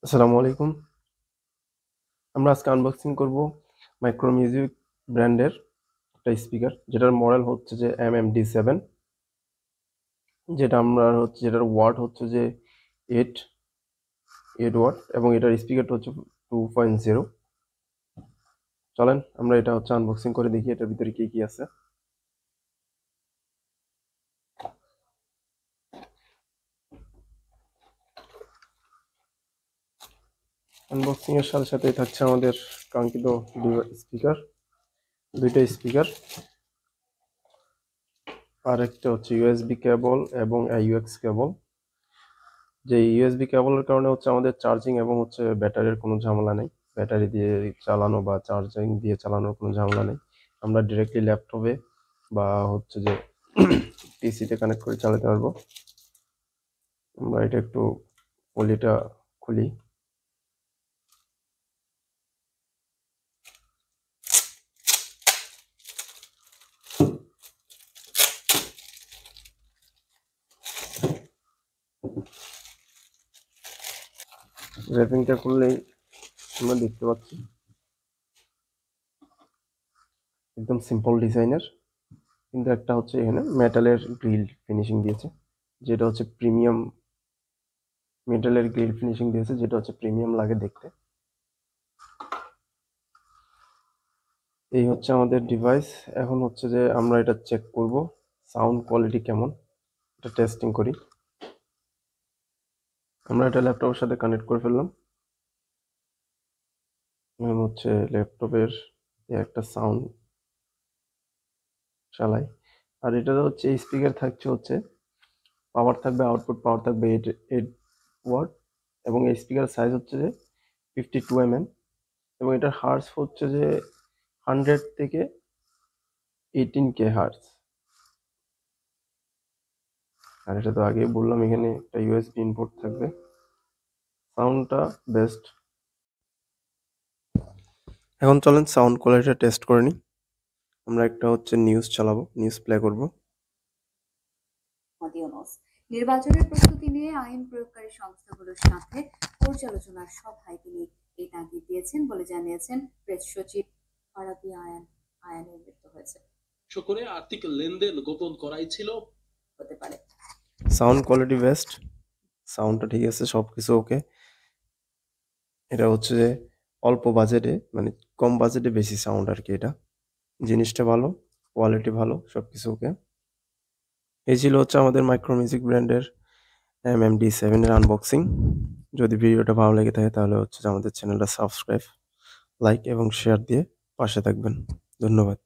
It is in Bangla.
আসসালামু আলাইকুম। আমরা আজকে আনবক্সিং করব মাইক্রোমিউজিক ব্র্যান্ডের একটা স্পিকার, যেটার মডেল হচ্ছে যে MMD7, যেটার ওয়াট হচ্ছে যে 8 ওয়াট, এবং এটার স্পিকারটা হচ্ছে 2.0। চলেন আমরা এটা হচ্ছে আনবক্সিং করে দেখি এটার ভিতরে কি কি আছে। আনবক্সিং এর সাথে সাথেই থাকছে আমাদের কাঙ্ক্ষিত স্পিকার, দুইটা স্পিকার, আর একটা হচ্ছে ইউএসবি কেবল এবং AUX কেবল। যে ইউএসবি কেবলের কারণে হচ্ছে আমাদের চার্জিং এবং হচ্ছে ব্যাটারির কোনো ঝামেলা নেই, ব্যাটারি দিয়ে চালানো বা চার্জিং দিয়ে চালানোর কোনো ঝামেলা নেই। আমরা ডিরেক্টলি ল্যাপটপে বা হচ্ছে যে পিসিতে কানেক্ট করে চালাতে পারবো। আমরা এটা একটু পলিটা খুলি। র্যাপিংটা খুললেই আমরা দেখতে পাচ্ছি একদম সিম্পল ডিজাইনের, কিন্তু একটা হচ্ছে এখানে মেটালের গ্রিল ফিনিশিং দিয়েছে, যেটা হচ্ছে প্রিমিয়াম। মেটালের গ্রিল ফিনিশিং দিয়েছে যেটা হচ্ছে প্রিমিয়াম লাগে দেখতে। এই হচ্ছে আমাদের ডিভাইস। এখন হচ্ছে যে আমরা এটা চেক করব সাউন্ড কোয়ালিটি কেমন, এটা টেস্টিং করি। আমরা এটা ল্যাপটপের সাথে কানেক্ট করে ফেললাম। এখন হচ্ছে ল্যাপটপের একটা সাউন্ড চালাই। আর এটা হচ্ছে স্পিকার থাকছে হচ্ছে পাওয়ার থাকবে, আউটপুট পাওয়ার থাকবে 8 ওয়াট, এবং এই স্পিকার সাইজ হচ্ছে যে 52 mm, এবং এটার হার্টস হচ্ছে যে 100 থেকে 18K হার্টস। আর এটা তো আগেই বললাম, এখানে একটা ইউএসবি ইনপুট থাকবে। সাউন্ডটা বেস্ট। এখন চলেন সাউন্ড কোয়ালিটিটা টেস্ট করে নিই। আমরা একটা হচ্ছে নিউজ চালাবো, নিউজ প্লে করব। নির্বাচনের প্রস্তুতি নিয়ে আইন প্রয়োগকারী সংস্থাগুলোর সাথে পর্যালোচনার সভায় তিনি এই তাগিদ দিয়েছেন বলে জানিয়েছেন প্রেস সচিব ফারাবী আয়ানের মৃত্যু হয়েছে। করে আর্থিক লেনদেন গোপন করাই ছিল হতে পারে। সাউন্ড কোয়ালিটি বেস্ট, সাউন্ডটা ঠিক আছে, সবকিছু ওকে। এটা হচ্ছে যে অল্প বাজেটে, মানে কম বাজেটে বেশি সাউন্ড আর কি। এটা জিনিসটা ভালো, কোয়ালিটি ভালো, সবকিছু ওকে। এই ছিল হচ্ছে আমাদের মাইক্রোমিউজিক ব্র্যান্ডের MMD7 এর আনবক্সিং। যদি ভিডিওটা ভালো লেগে থাকে তাহলে হচ্ছে যে আমাদের চ্যানেলটা সাবস্ক্রাইব, লাইক এবং শেয়ার দিয়ে পাশে থাকবেন। ধন্যবাদ।